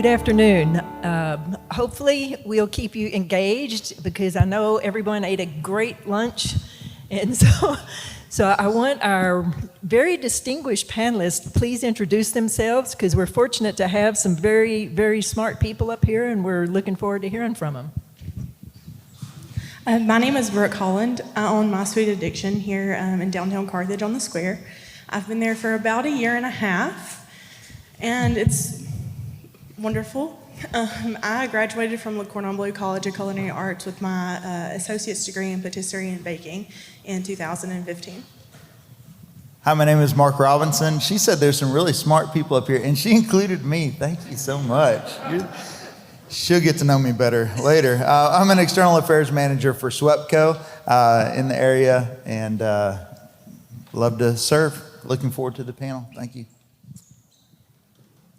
Good afternoon. Hopefully we'll keep you engaged because I know everyone ate a great lunch. And so I want our very distinguished panelists to please introduce themselves because we're fortunate to have some very, very smart people up here and we're looking forward to hearing from them. My name is Brooke, Holland. I own My Sweet Addiction here in downtown Carthage on the square. I've been there for about a year and a half, and it's wonderful. I graduated from Le Cordon Bleu College of Culinary Arts with my associate's degree in patisserie and baking in 2015. Hi, my name is Mark Robinson. She said there's some really smart people up here, and she included me. Thank you so much. She'll get to know me better later. I'm an external affairs manager for SWEPCO in the area, and love to serve. Looking forward to the panel. Thank you.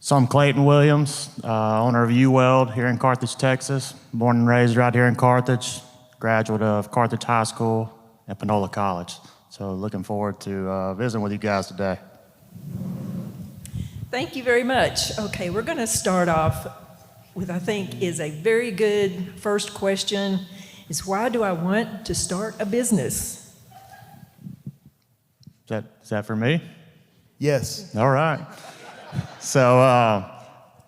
So I'm Clayton Williams, owner of uWeld here in Carthage, Texas. Born and raised right here in Carthage, graduate of Carthage High School and Panola College. So looking forward to visiting with you guys today. Thank you very much. Okay, we're going to start off with I think is a very good first question is why do I want to start a business? Is that for me? Yes. All right. So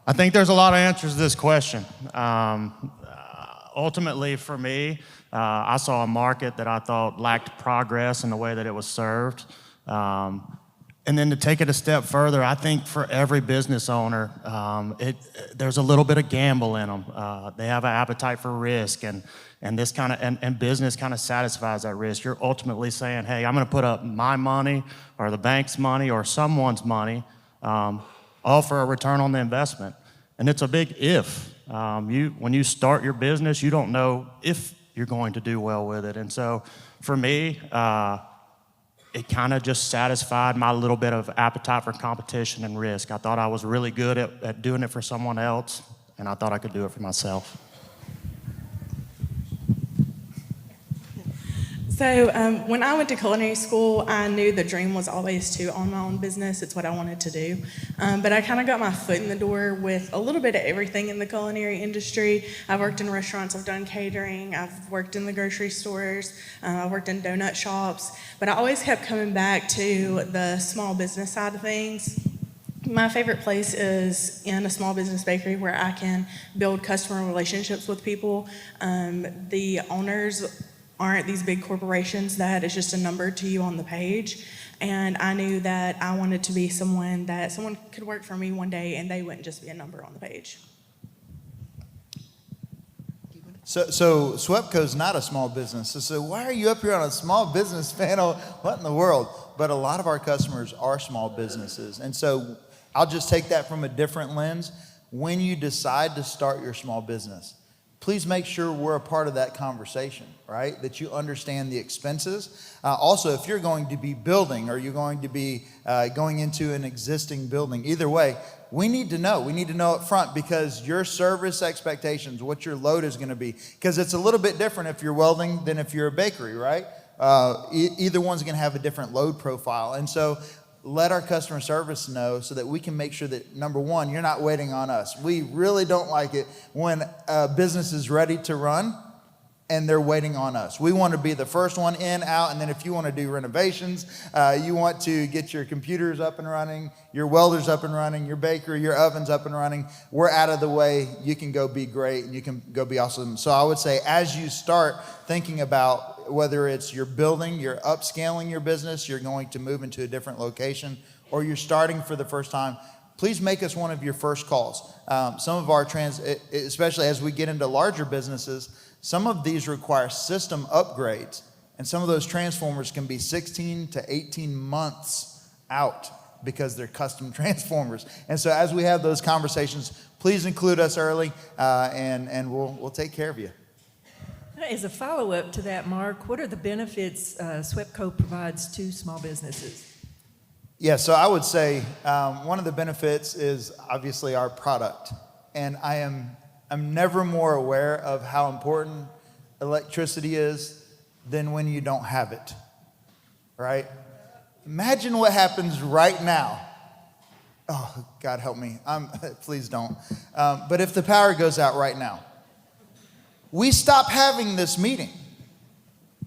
I think there's a lot of answers to this question. Ultimately, for me, I saw a market that I thought lacked progress in the way that it was served. And then to take it a step further, I think for every business owner, there's a little bit of gamble in them. They have an appetite for risk, and this kind of and business kind of satisfies that risk. You're ultimately saying, "Hey, I'm going to put up my money, or the bank's money, or someone's money, all for a return on the investment." And it's a big if. When you start your business, you don't know if you're going to do well with it. And so, for me, it kind of just satisfied my little bit of appetite for competition and risk. I thought I was really good at doing it for someone else, and I thought I could do it for myself. So when I went to culinary school, I knew the dream was always to own my own business. It's what I wanted to do. But I kind of got my foot in the door with a little bit of everything in the culinary industry. I've worked in restaurants, I've done catering, I've worked in the grocery stores, I've worked in donut shops. But I always kept coming back to the small business side of things. My favorite place is in a small business bakery where I can build customer relationships with people. The owners aren't these big corporations that is just a number to you on the page. And I knew that I wanted to be someone could work for me one day and they wouldn't just be a number on the page. So SWEPCO's not a small business. So why are you up here on a small business panel? What in the world? But a lot of our customers are small businesses. And so I'll just take that from a different lens. When you decide to start your small business, please make sure we're a part of that conversation, right? That you understand the expenses. Also, if you're going to be building or you're going to be going into an existing building, either way, we need to know. We need to know up front because your service expectations, what your load is going to be, because it's a little bit different if you're welding than if you're a bakery, right? Either one's going to have a different load profile. And so let our customer service know so that we can make sure that, number one, you're not waiting on us. We really don't like it when a business is ready to run and they're waiting on us. We want to be the first one in, out, and then if you want to do renovations, you want to get your computers up and running, your welders up and running, your bakery, your ovens up and running, we're out of the way. You can go be great and you can go be awesome. So I would say as you start thinking about whether it's you're building, you're upscaling your business, you're going to move into a different location, or you're starting for the first time, please make us one of your first calls. Some of our especially as we get into larger businesses, some of these require system upgrades, and some of those transformers can be 16 to 18 months out because they're custom transformers. And so as we have those conversations, please include us early, and we'll take care of you. As a follow-up to that, Mark, what are the benefits SWEPCO provides to small businesses? Yeah, so I would say one of the benefits is obviously our product. And I'm never more aware of how important electricity is than when you don't have it, right? Imagine what happens right now Oh, God help me. Please don't. But if the power goes out right now, we stop having this meeting.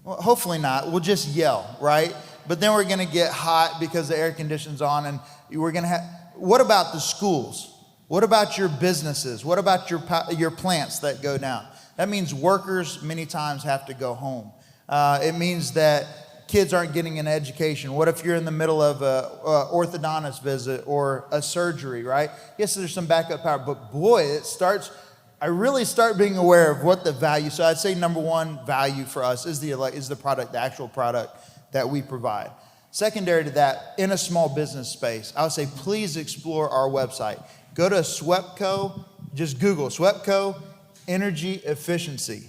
Well, hopefully not. We'll just yell, right? But then we're going to get hot because the air conditioning's on, and we're going to have. What about the schools? What about your businesses? What about your plants that go down? That means workers many times have to go home. It means that kids aren't getting an education. What if you're in the middle of a orthodontist visit or a surgery, right? Yes, there's some backup power, but boy, I really start being aware of what the value. So I'd say number one value for us is the product, the actual product that we provide. Secondary to that, in a small business space, I would say please explore our website. Go to SWEPCO, just Google SWEPCO energy efficiency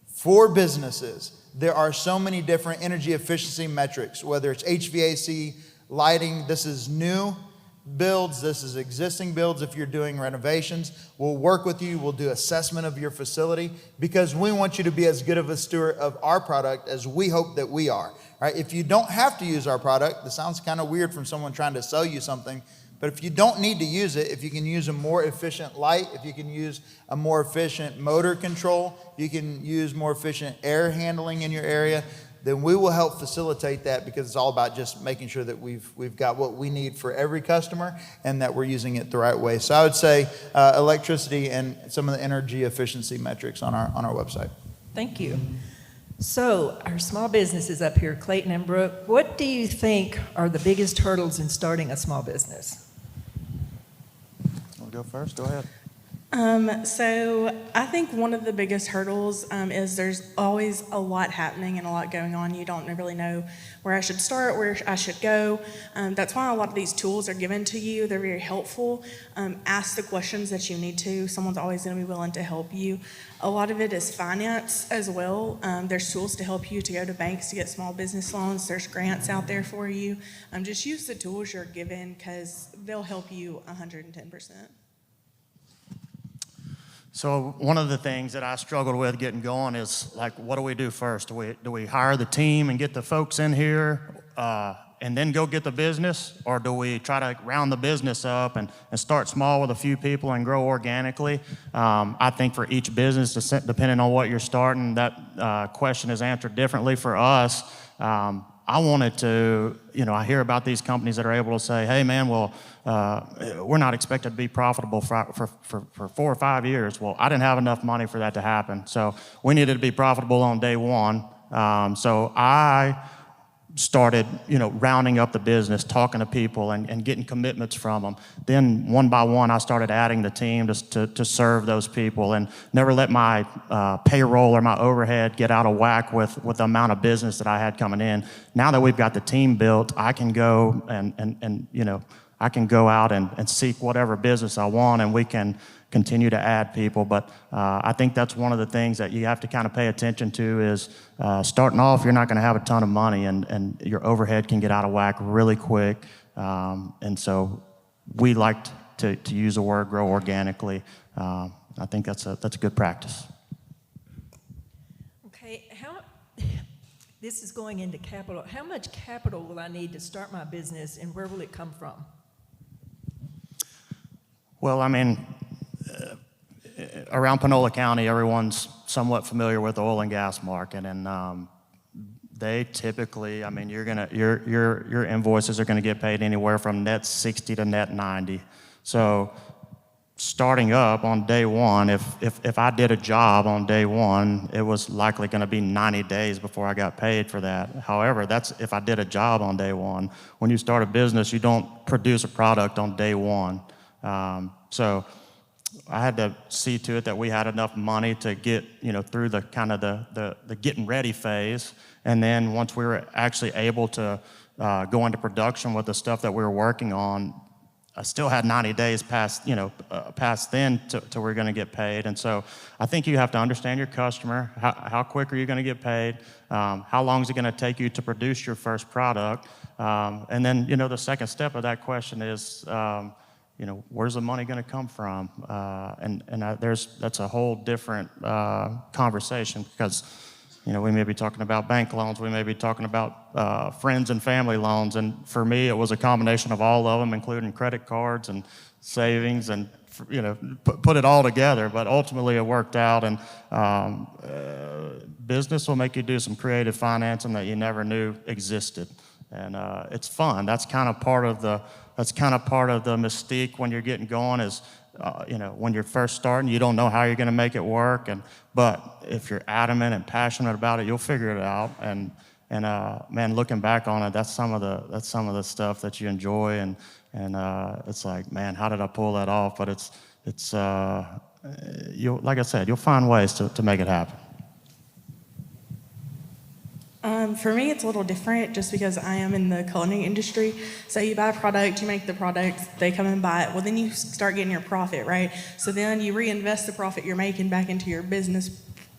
for businesses. There are so many different energy efficiency metrics, whether it's HVAC, lighting. This is new builds. This is existing builds. If you're doing renovations, we'll work with you. We'll do assessment of your facility because we want you to be as good of a steward of our product as we hope that we are. Right? If you don't have to use our product, this sounds kind of weird from someone trying to sell you something, but if you don't need to use it, if you can use a more efficient light, if you can use a more efficient motor control, you can use more efficient air handling in your area, then we will help facilitate that because it's all about just making sure that we've got what we need for every customer and that we're using it the right way. So I would say electricity and some of the energy efficiency metrics on our website. Thank you. So our small businesses up here, Clayton and Brooke, what do you think are the biggest hurdles in starting a small business? Go first. Go ahead. So I think one of the biggest hurdles is there's always a lot happening and a lot going on. You don't really know where I should start, where I should go. That's why a lot of these tools are given to you. They're very helpful. Ask the questions that you need to. Someone's always going to be willing to help you. A lot of it is finance as well. There's tools to help you to go to banks to get small business loans. There's grants out there for you. Just use the tools you're given because they'll help you 110%. So one of the things that I struggled with getting going is like, what do we do first? Do we hire the team and get the folks in here and then go get the business? Or do we try to round the business up and start small with a few people and grow organically? I think for each business, depending on what you're starting, that question is answered differently. For us, I wanted to, I hear about these companies that are able to say, hey man, well, we're not expected to be profitable for 4 or 5 years. Well, I didn't have enough money for that to happen. So we needed to be profitable on day one. So I started, rounding up the business, talking to people and getting commitments from them. Then one by one, I started adding the team to serve those people and never let my payroll or my overhead get out of whack with the amount of business that I had coming in. Now that we've got the team built, I can go and I can go out and seek whatever business I want, and we can continue to add people. But I think that's one of the things that you have to kind of pay attention to is starting off, you're not going to have a ton of money, and your overhead can get out of whack really quick. And so we like to use the word grow organically. I think that's a good practice. Okay, this is going into capital. How much capital will I need to start my business, and where will it come from? Well, I mean, around Panola County, everyone's somewhat familiar with the oil and gas market, and they typically, I mean, your invoices are going to get paid anywhere from net 60 to net 90. So starting up on day one, if I did a job on day one, it was likely going to be 90 days before I got paid for that. However, that's if I did a job on day one. When you start a business, you don't produce a product on day one. So I had to see to it that we had enough money to get, through the kind of the getting ready phase. And then once we were actually able to go into production with the stuff that we were working on, I still had 90 days past then till we're going to get paid. And so I think you have to understand your customer. How quick are you going to get paid? How long is it going to take you to produce your first product? And then, the second step of that question is, where's the money going to come from? That's a whole different conversation because we may be talking about bank loans, we may be talking about friends and family loans, and for me, it was a combination of all of them, including credit cards and savings, and put it all together. But ultimately, it worked out, and business will make you do some creative financing that you never knew existed, and it's fun. That's kind of part of the mystique when you're getting going is. When you're first starting, you don't know how you're going to make it work, but if you're adamant and passionate about it, you'll figure it out. And man, looking back on it, that's some of the stuff that you enjoy, and it's like, man, how did I pull that off? But it's like I said, you'll find ways to make it happen. For me, it's a little different just because I am in the culinary industry. So you buy a product, you make the product, they come and buy it. Well, then you start getting your profit, right? So then you reinvest the profit you're making back into your business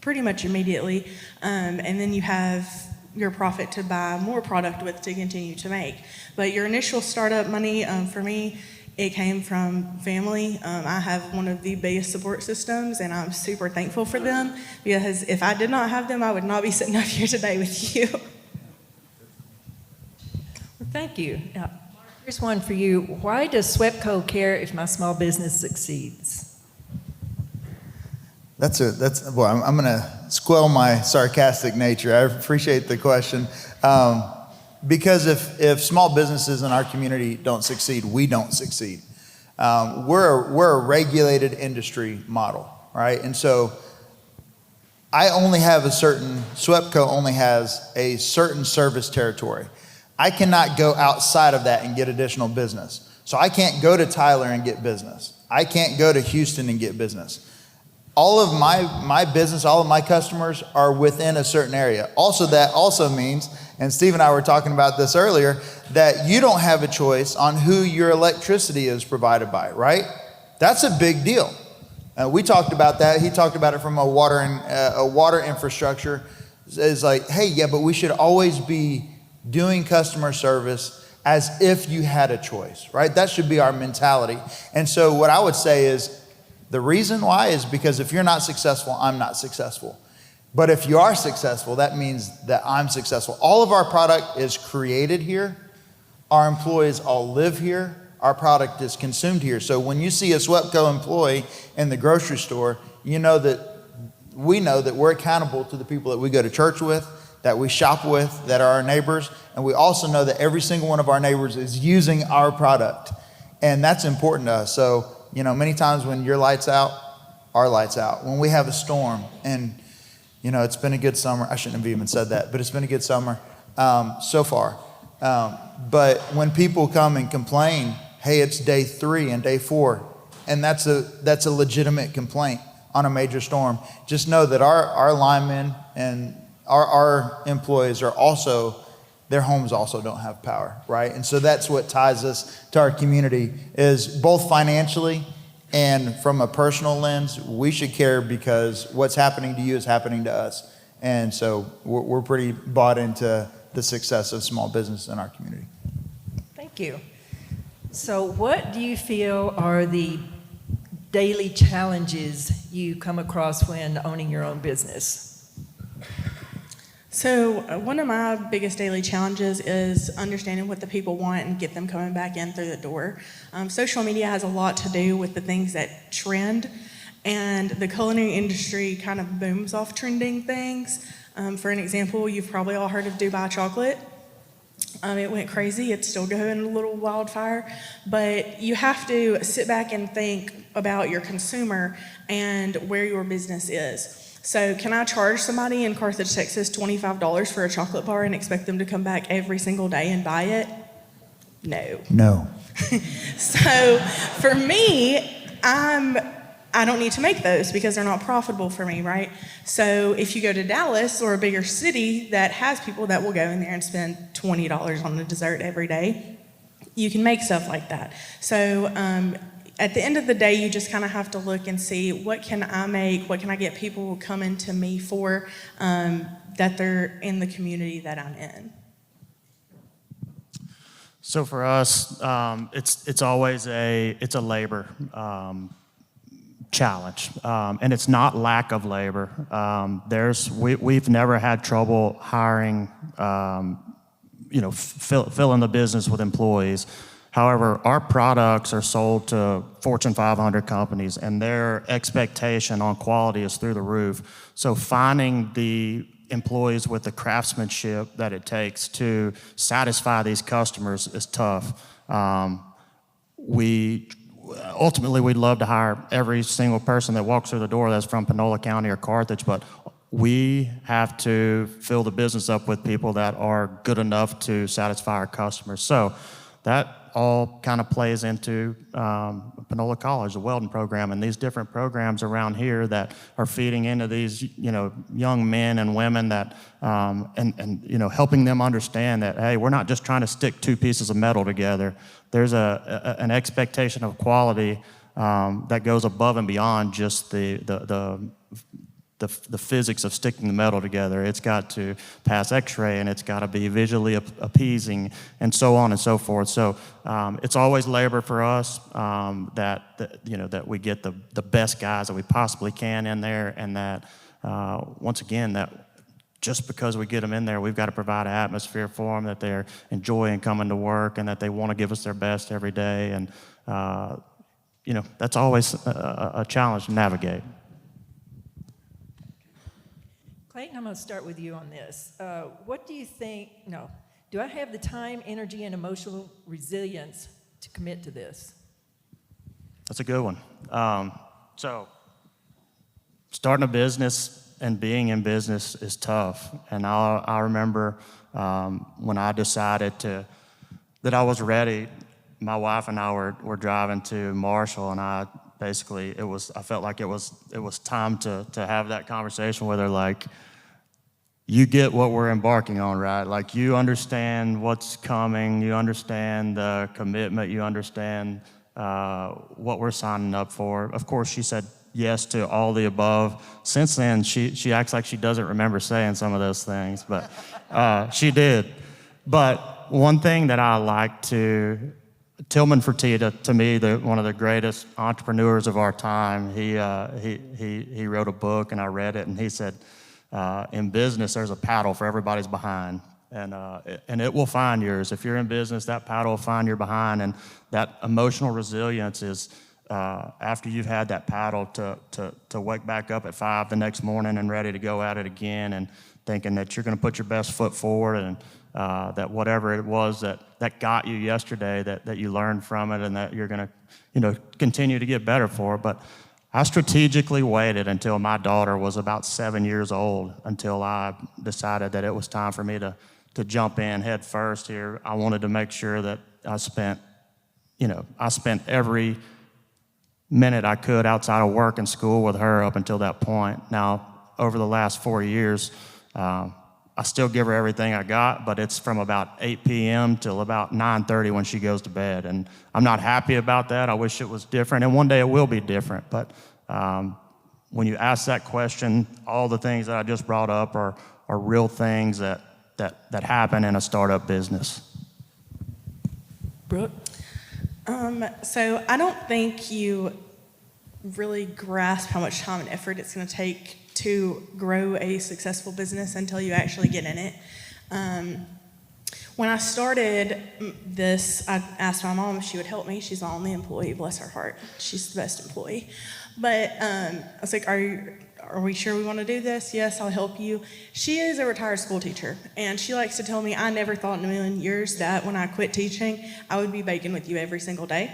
pretty much immediately. And then you have your profit to buy more product with to continue to make. But your initial startup money, for me, it came from family. I have one of the biggest support systems, and I'm super thankful for them, because if I did not have them, I would not be sitting up here today with you. Well, thank you. Now, here's one for you. Why does SWEPCO care if my small business succeeds? Well, I'm going to squelch my sarcastic nature. I appreciate the question. Because if small businesses in our community don't succeed, we don't succeed. We're a regulated industry model, right? And so SWEPCO only has a certain service territory. I cannot go outside of that and get additional business. So I can't go to Tyler and get business. I can't go to Houston and get business. All of my business, all of my customers are within a certain area. That also means, and Steve and I were talking about this earlier, that you don't have a choice on who your electricity is provided by, right? That's a big deal. We talked about that. He talked about it from a water infrastructure. It's like, hey, yeah, but we should always be doing customer service as if you had a choice, right? That should be our mentality. And so what I would say is, the reason why is because if you're not successful, I'm not successful. But if you are successful, that means that I'm successful. All of our product is created here. Our employees all live here. Our product is consumed here. So when you see a SWEPCO employee in the grocery store, we know that we're accountable to the people that we go to church with, that we shop with, that are our neighbors. And we also know that every single one of our neighbors is using our product. And that's important to us. So many times when your light's out, our light's out. When we have a storm, and it's been a good summer. I shouldn't have even said that, but it's been a good summer so far. But when people come and complain, hey, it's day 3 and day 4, and that's a legitimate complaint on a major storm. Just know that our linemen and our employees are also, their homes also don't have power, right? And so that's what ties us to our community, is both financially and from a personal lens. We should care because what's happening to you is happening to us. And so we're pretty bought into the success of small business in our community. Thank you. So what do you feel are the daily challenges you come across when owning your own business? So one of my biggest daily challenges is understanding what the people want and get them coming back in through the door. Social media has a lot to do with the things that trend, and the culinary industry kind of booms off trending things. For an example, you've probably all heard of Dubai chocolate. It went crazy. It's still going a little wildfire. But you have to sit back and think about your consumer and where your business is. So can I charge somebody in Carthage, Texas, $25 for a chocolate bar and expect them to come back every single day and buy it? No. So for me, I don't need to make those because they're not profitable for me, right? So if you go to Dallas or a bigger city that has people that will go in there and spend $20 on a dessert every day, you can make stuff like that. So at the end of the day, you just kind of have to look and see, what can I make? What can I get people coming to me for, that they're in the community that I'm in? So for us, it's always a labor challenge, and it's not lack of labor. We've never had trouble hiring, filling the business with employees. However, our products are sold to Fortune 500 companies, and their expectation on quality is through the roof. So finding the employees with the craftsmanship that it takes to satisfy these customers is tough. Ultimately, we'd love to hire every single person that walks through the door that's from Panola County or Carthage, but we have to fill the business up with people that are good enough to satisfy our customers. So that all kind of plays into Panola College, the welding program, and these different programs around here that are feeding into these, young men and women that, helping them understand that, hey, we're not just trying to stick two pieces of metal together. There's an expectation of quality that goes above and beyond just the physics of sticking the metal together. It's got to pass X-ray, and it's got to be visually appeasing, and so on and so forth. So it's always labor for us that we get the best guys that we possibly can in there, and that once again that just because we get them in there, we've got to provide an atmosphere for them that they're enjoying coming to work, and that they want to give us their best every day. And that's always a challenge to navigate. Clayton, I'm going to start with you on this. What do you think, do I have the time, energy, and emotional resilience to commit to this? That's a good one. So starting a business and being in business is tough. And I remember when I decided that I was ready, my wife and I were driving to Marshall, and I felt like it was time to have that conversation with her, like, you get what we're embarking on, right? Like, you understand what's coming, you understand the commitment, you understand what we're signing up for. Of course, she said yes to all the above. Since then, she acts like she doesn't remember saying some of those things, but she did. But one thing that I like Tillman Fertitta, to me, one of the greatest entrepreneurs of our time, he wrote a book, and I read it, and he said, in business, there's a paddle for everybody's behind, and it will find yours. If you're in business, that paddle will find your behind, and that emotional resilience is after you've had that paddle to wake back up at 5 the next morning and ready to go at it again, and thinking that you're going to put your best foot forward, and that whatever it was that got you yesterday, that you learned from it, and that you're going to continue to get better for it. But I strategically waited until my daughter was about 7 years old until I decided that it was time for me to jump in head first here. I wanted to make sure that I spent every minute I could outside of work and school with her up until that point. Now, over the last 4 years, I still give her everything I got, but it's from about 8 p.m. till about 9:30 when she goes to bed. And I'm not happy about that. I wish it was different, and one day it will be different. But when you ask that question, all the things that I just brought up are real things that happen in a startup business. Brooke? So I don't think you really grasp how much time and effort it's going to take to grow a successful business until you actually get in it. When I started this, I asked my mom if she would help me. She's my only employee, bless her heart. She's the best employee. But I was like, are we sure we want to do this? Yes, I'll help you. She is a retired school teacher, and she likes to tell me, I never thought in a million years that when I quit teaching, I would be baking with you every single day.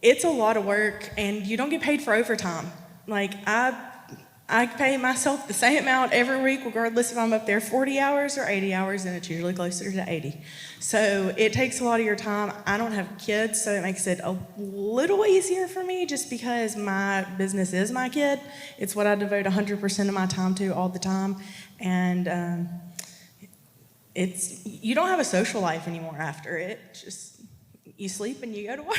It's a lot of work, and you don't get paid for overtime. Like, I pay myself the same amount every week, regardless if I'm up there 40 hours or 80 hours, and it's usually closer to 80. So it takes a lot of your time. I don't have kids, so it makes it a little easier for me just because my business is my kid. It's what I devote 100% of my time to all the time. And you don't have a social life anymore after it. Just you sleep and you go to work.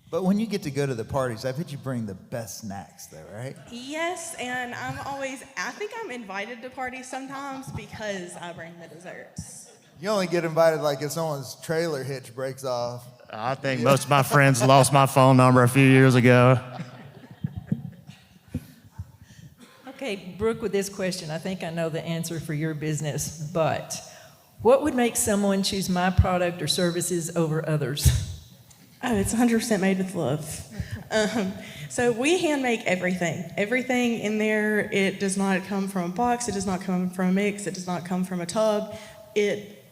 But when you get to go to the parties, I bet you bring the best snacks though, right? Yes, and I think I'm invited to parties sometimes because I bring the desserts. You only get invited like if someone's trailer hitch breaks off. I think most of my friends lost my phone number a few years ago. Okay, Brooke, with this question, I think I know the answer for your business, but what would make someone choose my product or services over others? Oh, it's 100% made with love. So we hand make everything. Everything in there, it does not come from a box, it does not come from a mix, it does not come from a tub.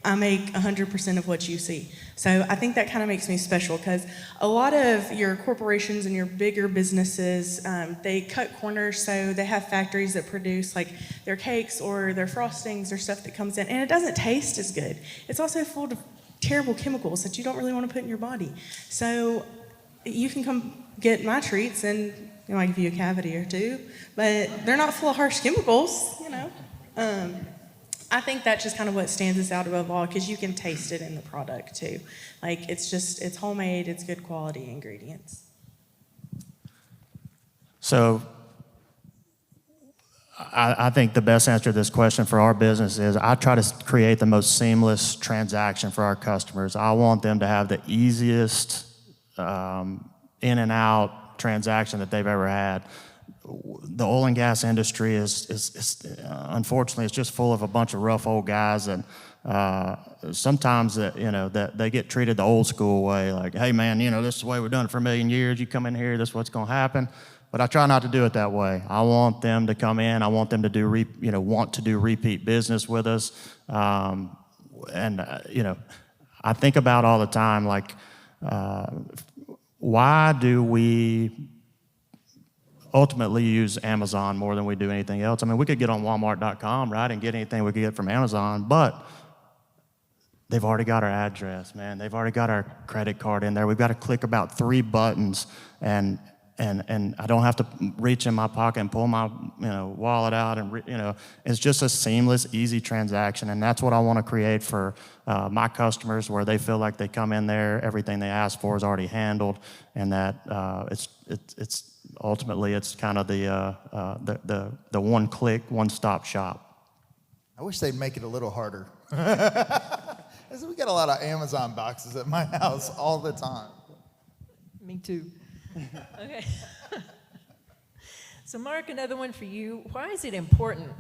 I make 100% of what you see. So I think that kind of makes me special because a lot of your corporations and your bigger businesses, they cut corners, so they have factories that produce like their cakes or their frostings or stuff that comes in, and it doesn't taste as good. It's also full of terrible chemicals that you don't really want to put in your body. So you can come get my treats and I might give you a cavity or two, but they're not full of harsh chemicals, you know. I think that's just kind of what stands us out above all because you can taste it in the product too. Like it's homemade, it's good quality ingredients. So I think the best answer to this question for our business is I try to create the most seamless transaction for our customers. I want them to have the easiest in and out transaction that they've ever had. The oil and gas industry is unfortunately, it's just full of a bunch of rough old guys, and sometimes that they get treated the old school way, like, hey man, this is the way we've done it for a million years. You come in here, this is what's going to happen. But I try not to do it that way. I want them to come in. I want them to do want to do repeat business with us, and I think about all the time, like, why do we ultimately use Amazon more than we do anything else? I mean, we could get on Walmart.com, right, and get anything we could get from Amazon, but they've already got our address, man. They've already got our credit card in there. We've got to click about 3 buttons, and I don't have to reach in my pocket and pull my wallet out, and it's just a seamless, easy transaction, and that's what I want to create for my customers, where they feel like they come in there, everything they ask for is already handled, and that it's ultimately it's kind of the one-click, one-stop shop. I wish they'd make it a little harder. We got a lot of Amazon boxes at my house all the time. Me too. Okay. So Mark, another one for you. Why is it important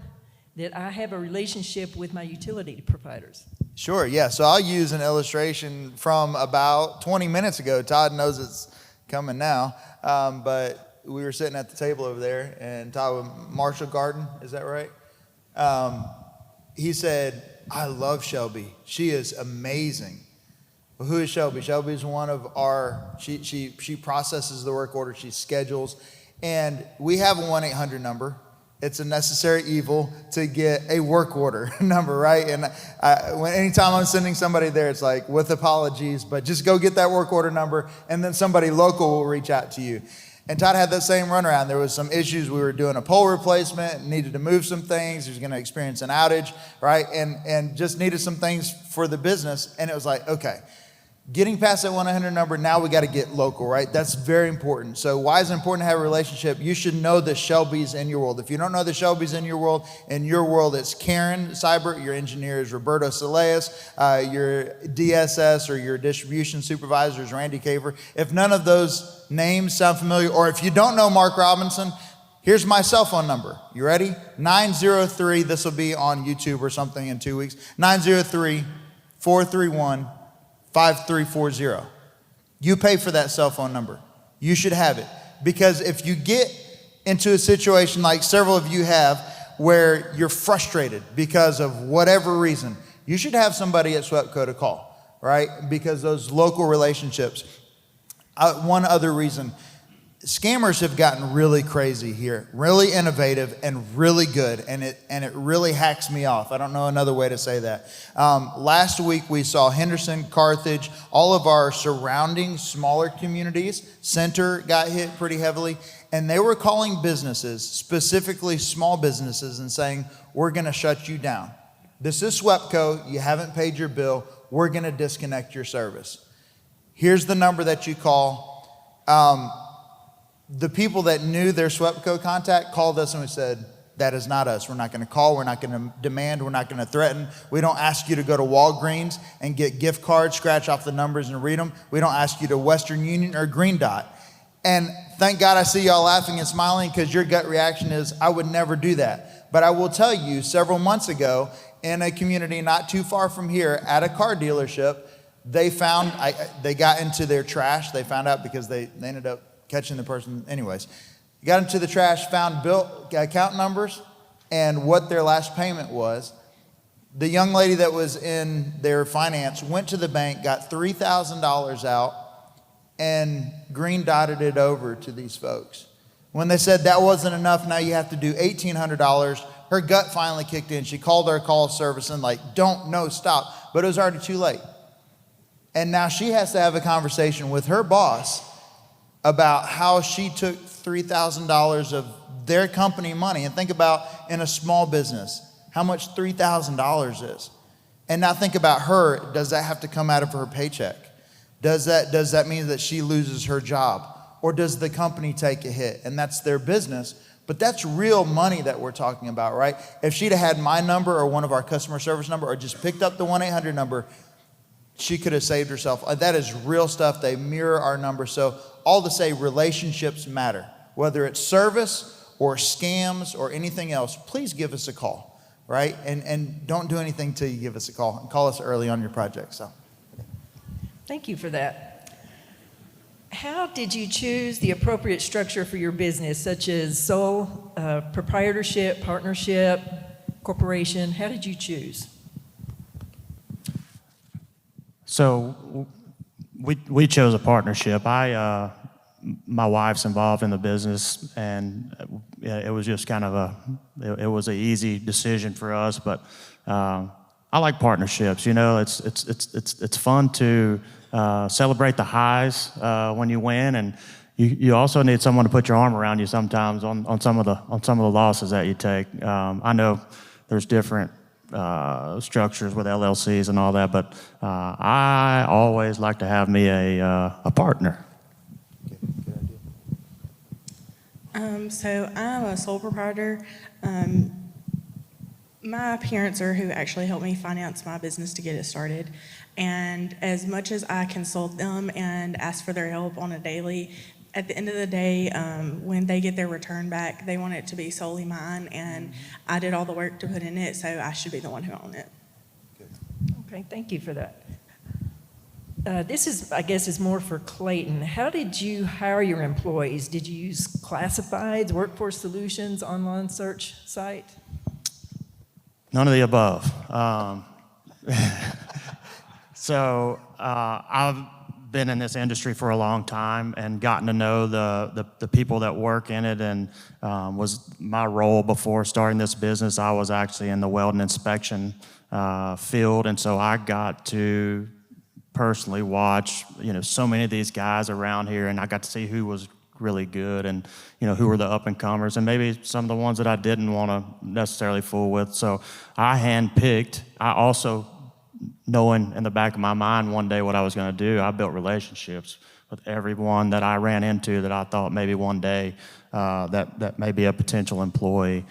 that I have a relationship with my utility providers? Sure, yeah. So I'll use an illustration from about 20 minutes ago. Todd knows it's coming now, but we were sitting at the table over there, and Todd with Marshall Garden, is that right? He said, I love Shelby. She is amazing. Well, who is Shelby? Shelby is one of our, she processes the work order, she schedules, and we have a 1-800 number. It's a necessary evil to get a work order number, right? And anytime I'm sending somebody there, it's like, with apologies, but just go get that work order number, and then somebody local will reach out to you. And Todd had that same runaround. There was some issues. We were doing a pole replacement, needed to move some things. He was going to experience an outage, right? And just needed some things for the business. And it was like, okay, getting past that 1-800 number, now we got to get local, right? That's very important. So why is it important to have a relationship? You should know the Shelbys in your world. If you don't know the Shelbys in your world it's Karen Seibert, your engineer is Roberto Saleas, your DSS or your distribution supervisor is Randy Caver. If none of those names sound familiar, or if you don't know Mark Robinson, here's my cell phone number. You ready? 903, this will be on YouTube or something in 2 weeks, 903-431-5340. You pay for that cell phone number. You should have it. Because if you get into a situation like several of you have, where you're frustrated because of whatever reason, you should have somebody at SWEPCO to call, right? Because those local relationships. One other reason, scammers have gotten really crazy here, really innovative and really good, and it really hacks me off. I don't know another way to say that. Last week we saw Henderson, Carthage, all of our surrounding smaller communities. Center got hit pretty heavily, and they were calling businesses, specifically small businesses, and saying, we're going to shut you down. This is SWEPCO. You haven't paid your bill. We're going to disconnect your service. Here's the number that you call. The people that knew their SWEPCO contact called us and we said, That is not us. We're not going to call. We're not going to demand. We're not going to threaten. We don't ask you to go to Walgreens and get gift cards, scratch off the numbers and read them. We don't ask you to Western Union or Green Dot. And thank God I see y'all laughing and smiling, because your gut reaction is, I would never do that. But I will tell you, several months ago, in a community not too far from here, at a car dealership, they got into their trash. They found out because they ended up catching the person. Anyways, got into the trash, found bill account numbers and what their last payment was. The young lady that was in their finance went to the bank, got $3,000 out, and green dotted it over to these folks. When they said that wasn't enough, now you have to do $1,800, her gut finally kicked in. She called our call service and stop. But it was already too late. And now she has to have a conversation with her boss about how she took $3,000 of their company money. And think about, in a small business, how much $3,000 is. And now think about her. Does that have to come out of her paycheck? Does that mean that she loses her job? Or does the company take a hit? And that's their business. But that's real money that we're talking about, right? If she'd have had my number or one of our customer service number, or just picked up the 1-800 number, she could have saved herself. That is real stuff. They mirror our number. So all to say, relationships matter. Whether it's service or scams or anything else, please give us a call, right? And don't do anything till you give us a call. And call us early on your project. So, Thank you for that. How did you choose the appropriate structure for your business, such as sole proprietorship, partnership, corporation? How did you choose? So we chose a partnership. My wife's involved in the business, and it was just kind of it was an easy decision for us. But I like partnerships. It's fun to celebrate the highs when you win, and you also need someone to put your arm around you sometimes on some of the losses that you take. I know there's different structures with LLCs and all that, but I always like to have me a partner. So I'm a sole proprietor. My parents are who actually helped me finance my business to get it started. And as much as I consult them and ask for their help on a daily, at the end of the day, when they get their return back, they want it to be solely mine, and I did all the work to put in it, so I should be the one who owns it. Okay, thank you for that. This is, I guess, is more for Clayton. How did you hire your employees? Did you use classifieds, workforce solutions, online search site? None of the above. So I've been in this industry for a long time and gotten to know the people that work in it, and was my role before starting this business. I was actually in the weld and inspection field, and so I got to personally watch so many of these guys around here, and I got to see who was really good and who were the up and comers, and maybe some of the ones that I didn't want to necessarily fool with. So I handpicked. I also, knowing in the back of my mind one day what I was going to do, I built relationships with everyone that I ran into that I thought maybe one day that may be a potential employee.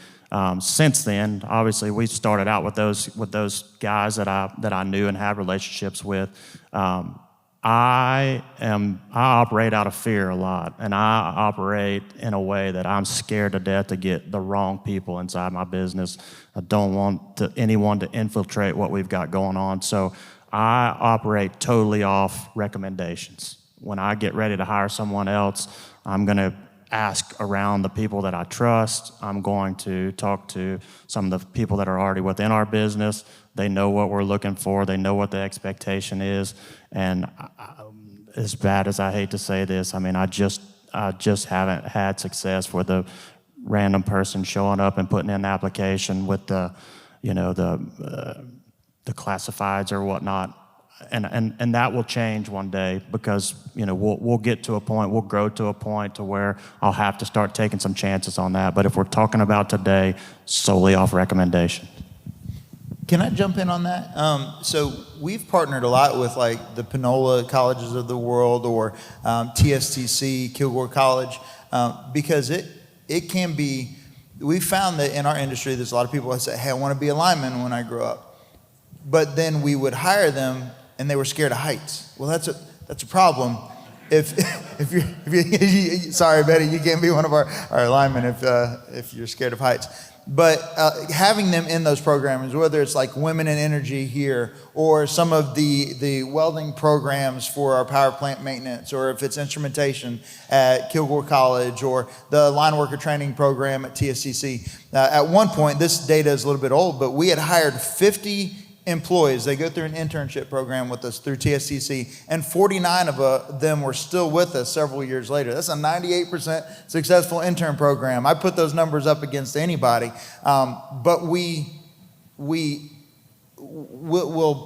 Since then, obviously, we started out with those guys that I knew and had relationships with. I operate out of fear a lot, and I operate in a way that I'm scared to death to get the wrong people inside my business. I don't want anyone to infiltrate what we've got going on. So I operate totally off recommendations. When I get ready to hire someone else, I'm going to ask around the people that I trust. I'm going to talk to some of the people that are already within our business. They know what we're looking for. They know what the expectation is. And as bad as I hate to say this, I mean, I just haven't had success with a random person showing up and putting in an application with the classifieds or whatnot. And that will change one day, because we'll get to a point, we'll grow to a point to where I'll have to start taking some chances on that. But if we're talking about today, solely off recommendation. Can I jump in on that? So we've partnered a lot with like the Panola colleges of the world, or TSTC, Kilgore College, because it can be, we found that in our industry, there's a lot of people that say, hey, I want to be a lineman when I grow up. But then we would hire them and they were scared of heights. Well, that's a problem. If you sorry, Betty, you can't be one of our linemen if you're scared of heights. But having them in those programs, whether it's like Women in Energy here, or some of the welding programs for our power plant maintenance, or if it's instrumentation at Kilgore College, or the line worker training program at TSCC. At one point, this data is a little bit old, but we had hired 50 employees. They go through an internship program with us through TSCC, and 49 of them were still with us several years later. That's a 98% successful intern program. I put those numbers up against anybody, but we'll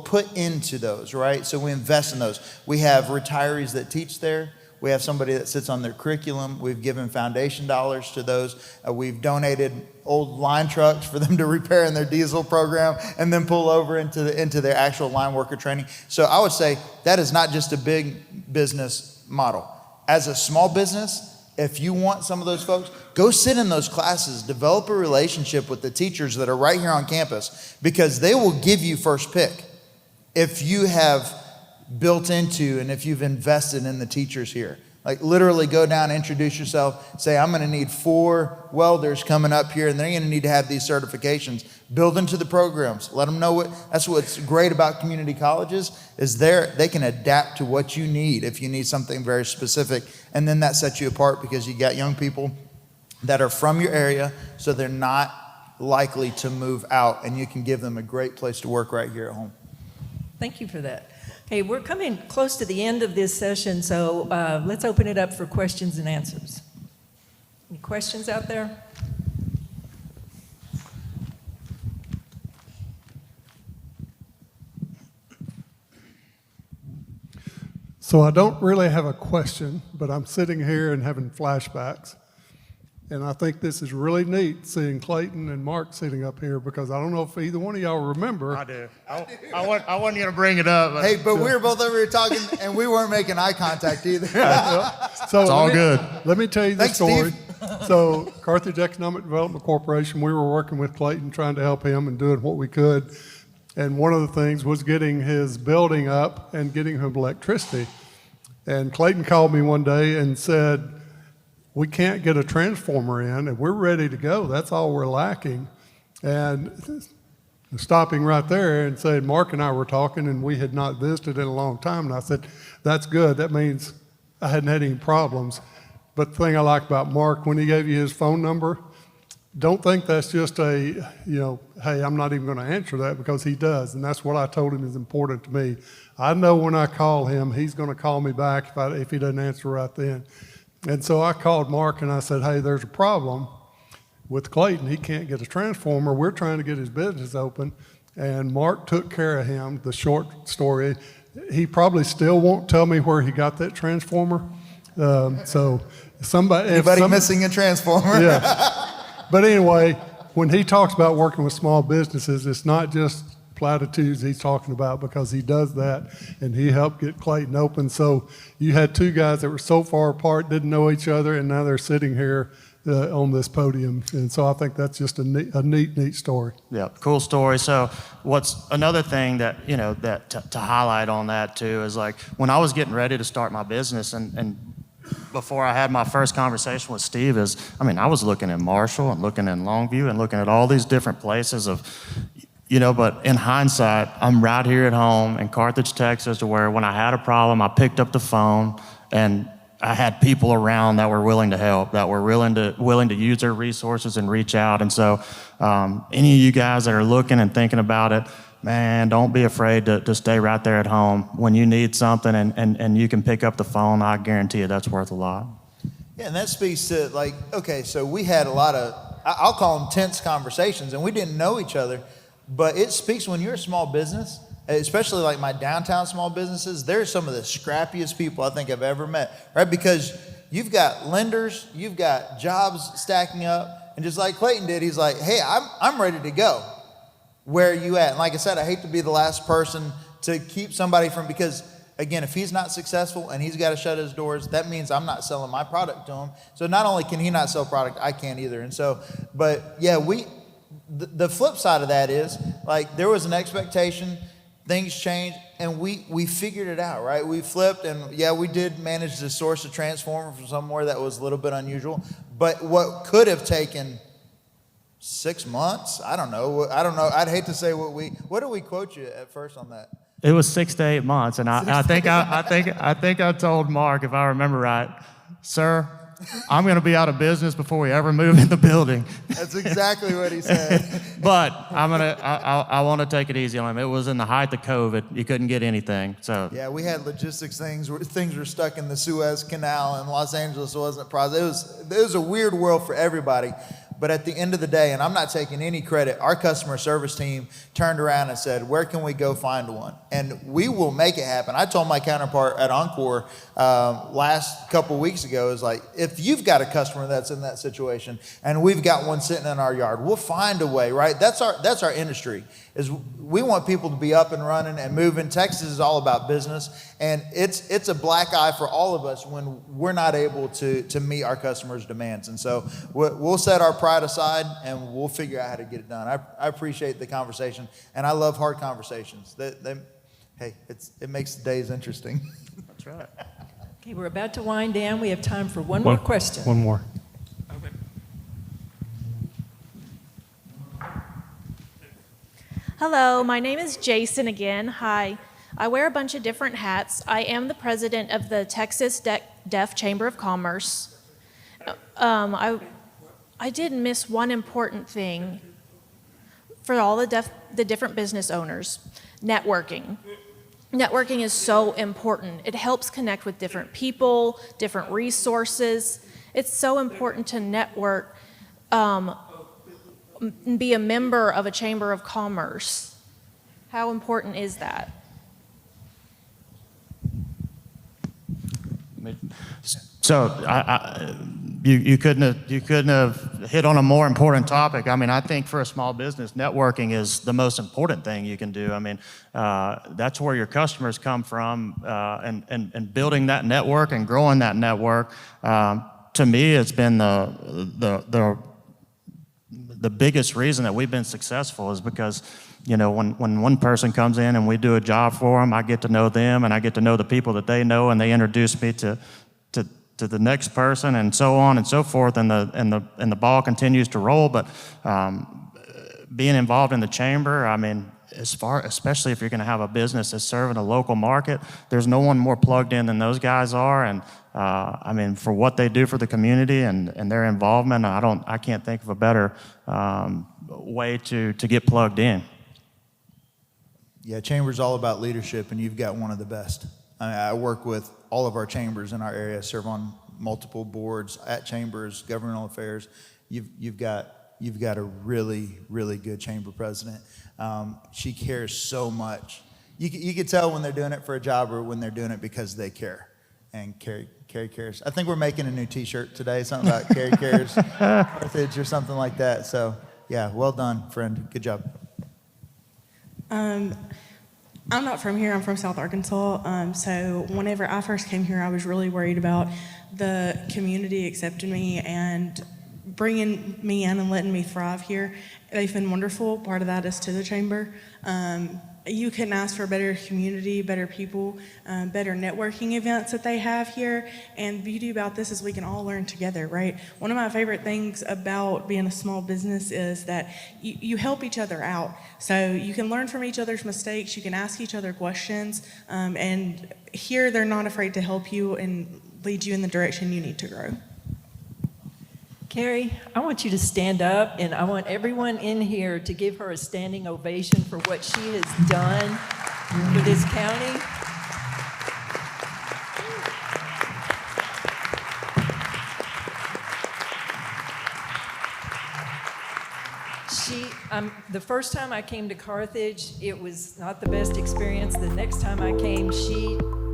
put into those, right? So we invest in those. We have retirees that teach there. We have somebody that sits on their curriculum. We've given foundation dollars to those. We've donated old line trucks for them to repair in their diesel program and then pull over into their actual line worker training. So I would say that is not just a big business model. As a small business, if you want some of those folks, go sit in those classes, develop a relationship with the teachers that are right here on campus, because they will give you first pick if you have built into and if you've invested in the teachers here. Like literally go down, introduce yourself, say, I'm going to need 4 welders coming up here and they're going to need to have these certifications. Build into the programs. Let them know that's what's great about community colleges is they can adapt to what you need if you need something very specific. And then that sets you apart because you got young people that are from your area, so they're not likely to move out, and you can give them a great place to work right here at home. Thank you for that. Hey, we're coming close to the end of this session, so let's open it up for questions and answers. Any questions out there? So I don't really have a question, but I'm sitting here and having flashbacks. And I think this is really neat, seeing Clayton and Mark sitting up here, because I don't know if either one of y'all remember. I do. I wasn't going to bring it up. Hey, but we were both over here talking, and we weren't making eye contact either. So it's all good. Let me tell you the Thanks, story. Steve. So Carthage Economic Development Corporation, we were working with Clayton, trying to help him and doing what we could. And one of the things was getting his building up and getting him electricity. And Clayton called me one day and said, we can't get a transformer in, and we're ready to go. That's all we're lacking. And stopping right there and saying, Mark and I were talking, and we had not visited in a long time. And I said, that's good. That means I hadn't had any problems. But the thing I like about Mark, when he gave you his phone number, don't think that's just hey, I'm not even going to answer that, because he does. And that's what I told him is important to me. I know when I call him, he's going to call me back if he doesn't answer right then. And so I called Mark and I said, hey, there's a problem with Clayton. He can't get a transformer. We're trying to get his business open. And Mark took care of him. The short story, he probably still won't tell me where he got that transformer. So Anybody missing a transformer? Yeah. But anyway, when he talks about working with small businesses, it's not just platitudes he's talking about, because he does that, and he helped get Clayton open. So you had 2 guys that were so far apart, didn't know each other, and now they're sitting here on this podium. And so I think that's just a neat story. Yeah, cool story. So what's another thing that, to highlight on that too is, like, when I was getting ready to start my business and before I had my first conversation with Steve I was looking in Marshall and looking in Longview and looking at all these different places but in hindsight, I'm right here at home in Carthage, Texas, to where when I had a problem, I picked up the phone and I had people around that were willing to help, that were willing to use their resources and reach out. And so any of you guys that are looking and thinking about it, man, don't be afraid to stay right there at home. When you need something and you can pick up the phone, I guarantee you that's worth a lot. Yeah, and that speaks to, okay, so we had a lot of, I'll call them tense conversations, and we didn't know each other, but it speaks when you're a small business, especially like my downtown small businesses, they're some of the scrappiest people I think I've ever met, right? Because you've got lenders, you've got jobs stacking up, and just like Clayton did, he's like, hey, I'm ready to go. Where are you at? And like I said, I hate to be the last person to keep somebody from, because again, if he's not successful and he's got to shut his doors, that means I'm not selling my product to him. So not only can he not sell product, I can't either. And so, but yeah, the flip side of that is, like, there was an expectation, things changed, and we figured it out, right? We flipped, and yeah, we did manage to source a transformer from somewhere that was a little bit unusual. But what could have taken 6 months, I don't know. I'd hate to say what did we quote you at first on that? It was 6 to 8 months, and I think I told Mark, if I remember right, sir, I'm going to be out of business before we ever move in the building. That's exactly what he said. But I want to take it easy on him. It was in the height of COVID. You couldn't get anything. So yeah, we had logistics things were stuck in the Suez Canal, and Los Angeles wasn't processed. It was a weird world for everybody. But at the end of the day, and I'm not taking any credit, our customer service team turned around and said, where can we go find one? And we will make it happen. I told my counterpart at Encore last couple weeks ago, is like, if you've got a customer that's in that situation and we've got one sitting in our yard, we'll find a way, right? That's our industry, is we want people to be up and running and moving. Texas is all about business, and it's a black eye for all of us when we're not able to meet our customers' demands. And so we'll set our pride aside and we'll figure out how to get it done. I appreciate the conversation, and I love hard conversations. It makes the days interesting. that's right. Okay, we're about to wind down. We have time for one more question. One more. Hello, my name is Jason again. Hi. I wear a bunch of different hats. I am the president of the Texas Deaf Chamber of Commerce. I did miss one important thing for all the different business owners: networking. Networking is so important. It helps connect with different people, different resources. It's so important to network, be a member of a chamber of commerce. How important is that? So you couldn't have hit on a more important topic. I mean, I think for a small business, networking is the most important thing you can do. I mean, that's where your customers come from, and building that network and growing that network. To me, it's been the biggest reason that we've been successful, is because, you know, when one person comes in and we do a job for them, I get to know them and I get to know the people that they know, and they introduce me to the next person, and so on and so forth, and the ball continues to roll. But being involved in the chamber, I mean, especially if you're going to have a business that's serving a local market, there's no one more plugged in than those guys are. And I mean, for what they do for the community and their involvement, I can't think of a better way to get plugged in. Yeah, chamber's all about leadership, and you've got one of the best. I work with all of our chambers in our area, serve on multiple boards at chambers, governmental affairs. You've got a really, really good chamber president. She cares so much. You can tell when they're doing it for a job or when they're doing it because they care. And Carrie cares. I think we're making a new T-shirt today, something about Carrie cares, Carthage or something like that. So yeah, well done, friend. Good job. I'm not from here. I'm from South Arkansas. So whenever I first came here, I was really worried about the community accepting me and bringing me in and letting me thrive here. They've been wonderful. Part of that is to the chamber. You couldn't ask for a better community, better people, better networking events that they have here. And the beauty about this is we can all learn together, right? One of my favorite things about being a small business is that you help each other out. So you can learn from each other's mistakes. You can ask each other questions. And here they're not afraid to help you and lead you in the direction you need to grow. Carrie, I want you to stand up, and I want everyone in here to give her a standing ovation for what she has done for this county. The first time I came to Carthage, it was not the best experience. The next time I came,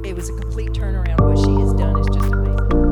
it was a complete turnaround. What she has done is just amazing.